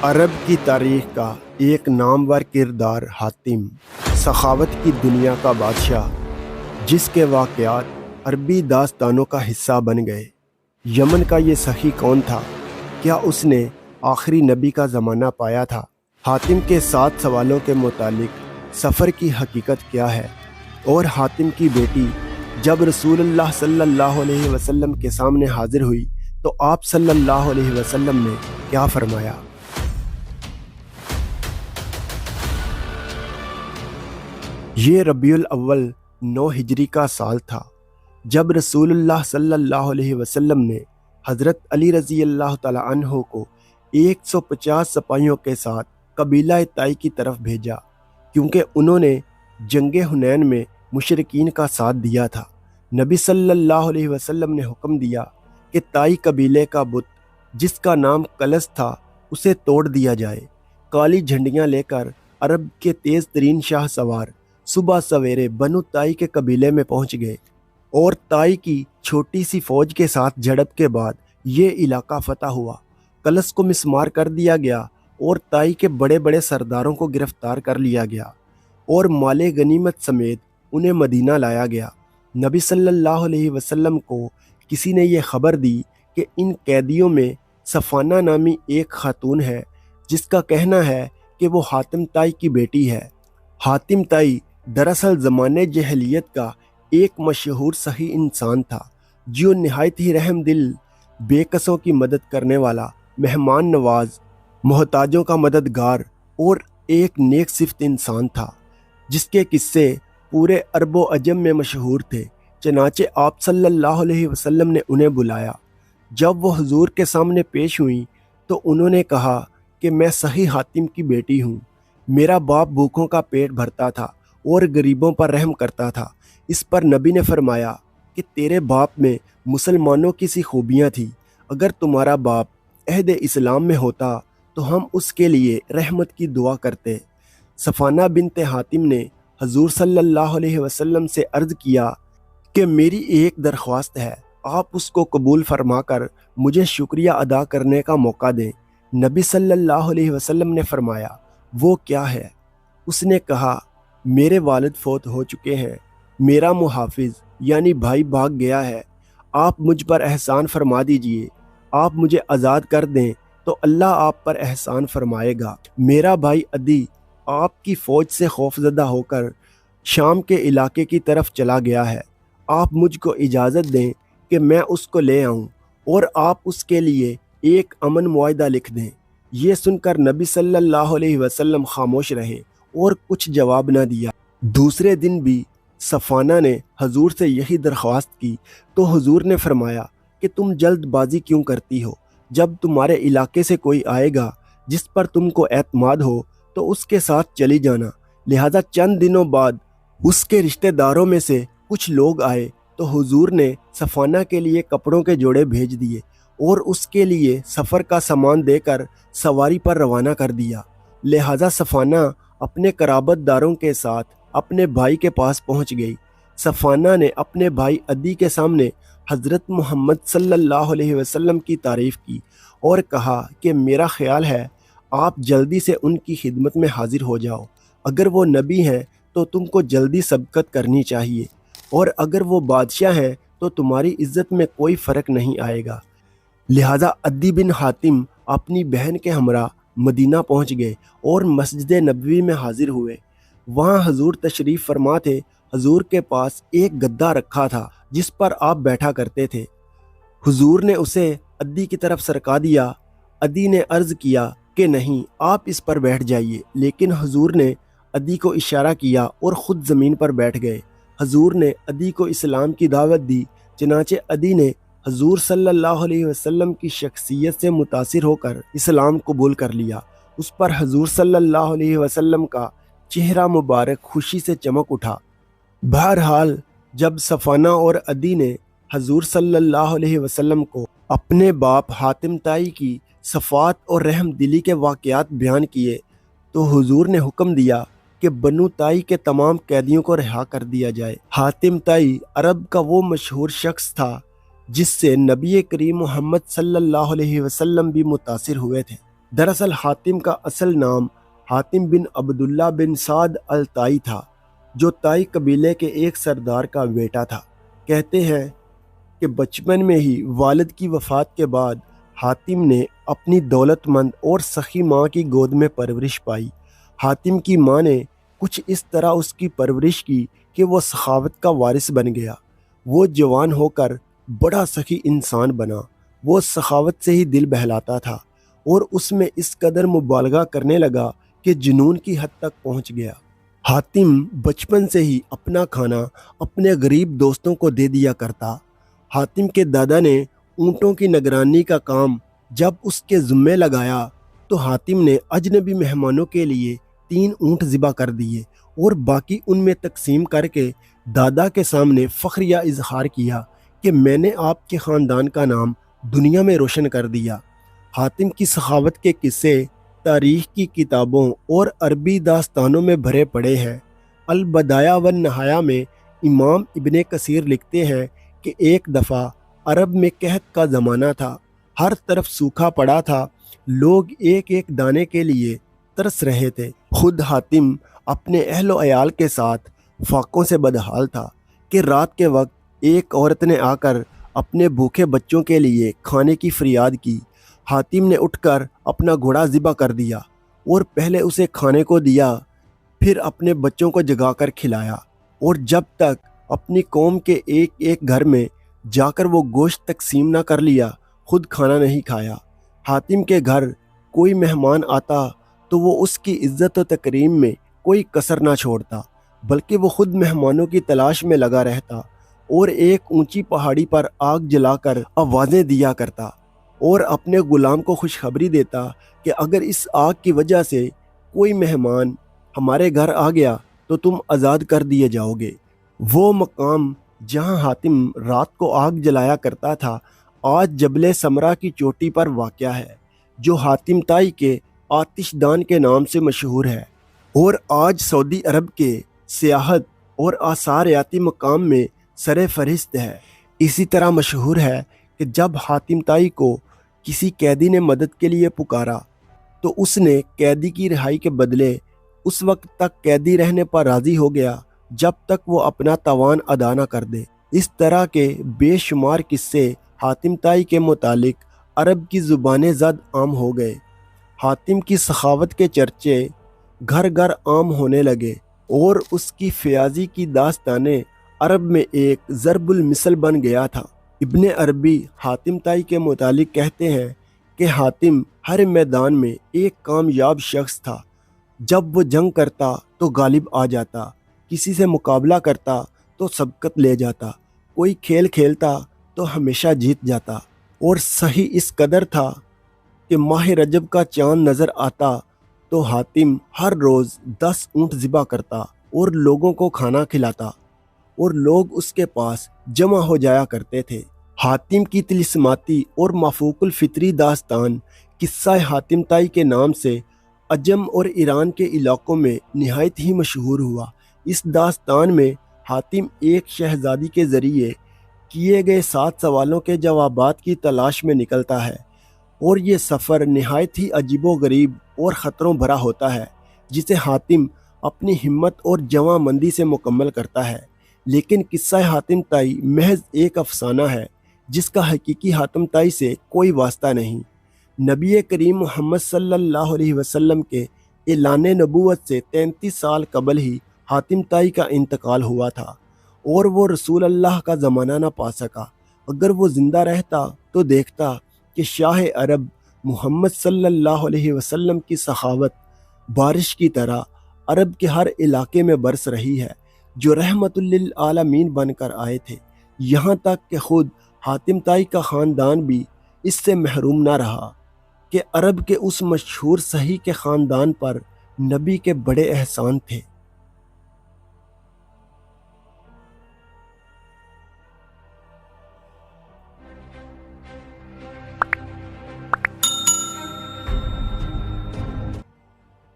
عرب کی تاریخ کا ایک نامور کردار حاتم، سخاوت کی دنیا کا بادشاہ، جس کے واقعات عربی داستانوں کا حصہ بن گئے۔ یمن کا یہ سخی کون تھا؟ کیا اس نے آخری نبی کا زمانہ پایا تھا؟ حاتم کے 7 سوالوں کے متعلق سفر کی حقیقت کیا ہے؟ اور حاتم کی بیٹی جب رسول اللہ صلی اللہ علیہ وسلم کے سامنے حاضر ہوئی تو آپ صلی اللہ علیہ وسلم نے کیا فرمایا؟ یہ ربیع الاول 9 ہجری کا سال تھا جب رسول اللہ صلی اللہ علیہ وسلم نے حضرت علی رضی اللہ تعالیٰ عنہ کو 150 سپاہیوں کے ساتھ قبیلہ طائی کی طرف بھیجا، کیونکہ انہوں نے جنگ حنین میں مشرکین کا ساتھ دیا تھا۔ نبی صلی اللہ علیہ وسلم نے حکم دیا کہ طائی قبیلے کا بت جس کا نام کلس تھا اسے توڑ دیا جائے۔ کالی جھنڈیاں لے کر عرب کے تیز ترین شاہ سوار صبح سویرے بنو طائی کے قبیلے میں پہنچ گئے، اور طائی کی چھوٹی سی فوج کے ساتھ جھڑپ کے بعد یہ علاقہ فتح ہوا۔ کلس کو مسمار کر دیا گیا اور طائی کے بڑے بڑے سرداروں کو گرفتار کر لیا گیا اور مال غنیمت سمیت انہیں مدینہ لایا گیا۔ نبی صلی اللہ علیہ وسلم کو کسی نے یہ خبر دی کہ ان قیدیوں میں صفانہ نامی ایک خاتون ہے، جس کا کہنا ہے کہ وہ حاتم طائی کی بیٹی ہے۔ حاتم طائی دراصل زمانے جاہلیت کا ایک مشہور سخی انسان تھا، جو نہایت ہی رحم دل، بے کسوں کی مدد کرنے والا، مہمان نواز، محتاجوں کا مددگار اور ایک نیک صفت انسان تھا، جس کے قصے پورے عرب و عجم میں مشہور تھے۔ چنانچہ آپ صلی اللہ علیہ وسلم نے انہیں بلایا۔ جب وہ حضور کے سامنے پیش ہوئیں تو انہوں نے کہا کہ میں سخی حاتم کی بیٹی ہوں۔ میرا باپ بھوکوں کا پیٹ بھرتا تھا اور غریبوں پر رحم کرتا تھا۔ اس پر نبی نے فرمایا کہ تیرے باپ میں مسلمانوں کی سی خوبیاں تھیں۔ اگر تمہارا باپ عہد اسلام میں ہوتا تو ہم اس کے لیے رحمت کی دعا کرتے۔ صفانہ بنت حاتم نے حضور صلی اللہ علیہ وسلم سے عرض کیا کہ میری ایک درخواست ہے، آپ اس کو قبول فرما کر مجھے شکریہ ادا کرنے کا موقع دیں۔ نبی صلی اللہ علیہ وسلم نے فرمایا، وہ کیا ہے؟ اس نے کہا، میرے والد فوت ہو چکے ہیں، میرا محافظ یعنی بھائی بھاگ گیا ہے، آپ مجھ پر احسان فرما دیجئے، آپ مجھے آزاد کر دیں تو اللہ آپ پر احسان فرمائے گا۔ میرا بھائی عدی آپ کی فوج سے خوف زدہ ہو کر شام کے علاقے کی طرف چلا گیا ہے، آپ مجھ کو اجازت دیں کہ میں اس کو لے آؤں اور آپ اس کے لیے ایک امن معاہدہ لکھ دیں۔ یہ سن کر نبی صلی اللہ علیہ وسلم خاموش رہے اور کچھ جواب نہ دیا۔ دوسرے دن بھی صفانہ نے حضور سے یہی درخواست کی تو حضور نے فرمایا کہ تم جلد بازی کیوں کرتی ہو؟ جب تمہارے علاقے سے کوئی آئے گا جس پر تم کو اعتماد ہو تو اس کے ساتھ چلی جانا۔ لہذا چند دنوں بعد اس کے رشتہ داروں میں سے کچھ لوگ آئے تو حضور نے صفانہ کے لیے کپڑوں کے جوڑے بھیج دیے اور اس کے لیے سفر کا سامان دے کر سواری پر روانہ کر دیا۔ لہذا صفانہ اپنے قرابت داروں کے ساتھ اپنے بھائی کے پاس پہنچ گئی۔ صفانہ نے اپنے بھائی عدی کے سامنے حضرت محمد صلی اللہ علیہ وسلم کی تعریف کی اور کہا کہ میرا خیال ہے آپ جلدی سے ان کی خدمت میں حاضر ہو جاؤ۔ اگر وہ نبی ہیں تو تم کو جلدی سبقت کرنی چاہیے، اور اگر وہ بادشاہ ہیں تو تمہاری عزت میں کوئی فرق نہیں آئے گا۔ لہذا عدی بن حاتم اپنی بہن کے ہمراہ مدینہ پہنچ گئے اور مسجد نبوی میں حاضر ہوئے۔ وہاں حضور تشریف فرما تھے۔ حضور کے پاس ایک گدا رکھا تھا جس پر آپ بیٹھا کرتے تھے۔ حضور نے اسے عدی کی طرف سرکا دیا۔ عدی نے عرض کیا کہ نہیں، آپ اس پر بیٹھ جائیے، لیکن حضور نے عدی کو اشارہ کیا اور خود زمین پر بیٹھ گئے۔ حضور نے عدی کو اسلام کی دعوت دی، چنانچہ عدی نے حضور صلی اللہ علیہ وسلم کی شخصیت سے متاثر ہو کر اسلام قبول کر لیا۔ اس پر حضور صلی اللہ علیہ وسلم کا چہرہ مبارک خوشی سے چمک اٹھا۔ بہرحال جب صفانہ اور عدی نے حضور صلی اللہ علیہ وسلم کو اپنے باپ حاتم طائی کی صفات اور رحم دلی کے واقعات بیان کیے تو حضور نے حکم دیا کہ بنو طائی کے تمام قیدیوں کو رہا کر دیا جائے۔ حاتم طائی عرب کا وہ مشہور شخص تھا جس سے نبی کریم محمد صلی اللہ علیہ وسلم بھی متاثر ہوئے تھے۔ دراصل حاتم کا اصل نام حاتم بن عبداللہ بن سعد الطائی تھا، جو طائی قبیلے کے ایک سردار کا بیٹا تھا۔ کہتے ہیں کہ بچپن میں ہی والد کی وفات کے بعد حاتم نے اپنی دولت مند اور سخی ماں کی گود میں پرورش پائی۔ حاتم کی ماں نے کچھ اس طرح اس کی پرورش کی کہ وہ سخاوت کا وارث بن گیا۔ وہ جوان ہو کر بڑا سخی انسان بنا۔ وہ سخاوت سے ہی دل بہلاتا تھا اور اس میں اس قدر مبالغہ کرنے لگا کہ جنون کی حد تک پہنچ گیا۔ حاتم بچپن سے ہی اپنا کھانا اپنے غریب دوستوں کو دے دیا کرتا۔ حاتم کے دادا نے اونٹوں کی نگرانی کا کام جب اس کے ذمے لگایا تو حاتم نے اجنبی مہمانوں کے لیے 3 اونٹ ذبح کر دیے اور باقی ان میں تقسیم کر کے دادا کے سامنے فخریہ اظہار کیا کہ میں نے آپ کے خاندان کا نام دنیا میں روشن کر دیا۔ حاتم کی سخاوت کے قصے تاریخ کی کتابوں اور عربی داستانوں میں بھرے پڑے ہیں۔ البدایہ والنہایہ میں امام ابن کثیر لکھتے ہیں کہ ایک دفعہ عرب میں قحط کا زمانہ تھا، ہر طرف سوکھا پڑا تھا، لوگ ایک ایک دانے کے لیے ترس رہے تھے۔ خود حاتم اپنے اہل و عیال کے ساتھ فاقوں سے بدحال تھا کہ رات کے وقت ایک عورت نے آ کر اپنے بھوکے بچوں کے لیے کھانے کی فریاد کی۔ حاتم نے اٹھ کر اپنا گھوڑا ذبح کر دیا اور پہلے اسے کھانے کو دیا، پھر اپنے بچوں کو جگا کر کھلایا، اور جب تک اپنی قوم کے ایک ایک گھر میں جا کر وہ گوشت تقسیم نہ کر لیا، خود کھانا نہیں کھایا۔ حاتم کے گھر کوئی مہمان آتا تو وہ اس کی عزت و تکریم میں کوئی کسر نہ چھوڑتا، بلکہ وہ خود مہمانوں کی تلاش میں لگا رہتا اور ایک اونچی پہاڑی پر آگ جلا کر آوازیں دیا کرتا اور اپنے غلام کو خوشخبری دیتا کہ اگر اس آگ کی وجہ سے کوئی مہمان ہمارے گھر آ گیا تو تم آزاد کر دیے جاؤ گے۔ وہ مقام جہاں حاتم رات کو آگ جلایا کرتا تھا آج جبل سمرہ کی چوٹی پر واقع ہے، جو حاتم طائی کے آتش دان کے نام سے مشہور ہے اور آج سعودی عرب کے سیاحت اور آثاریاتی مقام میں سر فہرست ہے۔ اسی طرح مشہور ہے کہ جب حاتم طائی کو کسی قیدی نے مدد کے لیے پکارا تو اس نے قیدی کی رہائی کے بدلے اس وقت تک قیدی رہنے پر راضی ہو گیا جب تک وہ اپنا تاوان ادا نہ کر دے۔ اس طرح کے بے شمار قصے حاتم طائی کے متعلق عرب کی زبان زد عام ہو گئے۔ حاتم کی سخاوت کے چرچے گھر گھر عام ہونے لگے اور اس کی فیاضی کی داستانیں عرب میں ایک ضرب المثل بن گیا تھا۔ ابن عربی حاتم طائی کے متعلق کہتے ہیں کہ حاتم ہر میدان میں ایک کامیاب شخص تھا۔ جب وہ جنگ کرتا تو غالب آ جاتا، کسی سے مقابلہ کرتا تو سبقت لے جاتا، کوئی کھیل کھیلتا تو ہمیشہ جیت جاتا، اور صحیح اس قدر تھا کہ ماہ رجب کا چاند نظر آتا تو حاتم ہر روز 10 اونٹ ذبح کرتا اور لوگوں کو کھانا کھلاتا اور لوگ اس کے پاس جمع ہو جایا کرتے تھے۔ حاتم کی طلسماتی اور مافوق الفطری داستان قصہ حاتم طائی کے نام سے عجم اور ایران کے علاقوں میں نہایت ہی مشہور ہوا۔ اس داستان میں حاتم ایک شہزادی کے ذریعے کیے گئے 7 سوالوں کے جوابات کی تلاش میں نکلتا ہے، اور یہ سفر نہایت ہی عجیب و غریب اور خطروں بھرا ہوتا ہے، جسے حاتم اپنی ہمت اور جواں مندی سے مکمل کرتا ہے۔ لیکن قصہ حاتم طائی محض ایک افسانہ ہے جس کا حقیقی حاتم طائی سے کوئی واسطہ نہیں۔ نبی کریم محمد صلی اللہ علیہ وسلم کے اعلان نبوت سے 33 سال قبل ہی حاتم طائی کا انتقال ہوا تھا اور وہ رسول اللہ کا زمانہ نہ پا سکا۔ اگر وہ زندہ رہتا تو دیکھتا کہ شاہ عرب محمد صلی اللہ علیہ وسلم کی سخاوت بارش کی طرح عرب کے ہر علاقے میں برس رہی ہے، جو رحمت للعالمین بن کر آئے تھے، یہاں تک کہ خود حاتم طائی کا خاندان بھی اس سے محروم نہ رہا کہ عرب کے اس مشہور صحیح کے خاندان پر نبی کے بڑے احسان تھے۔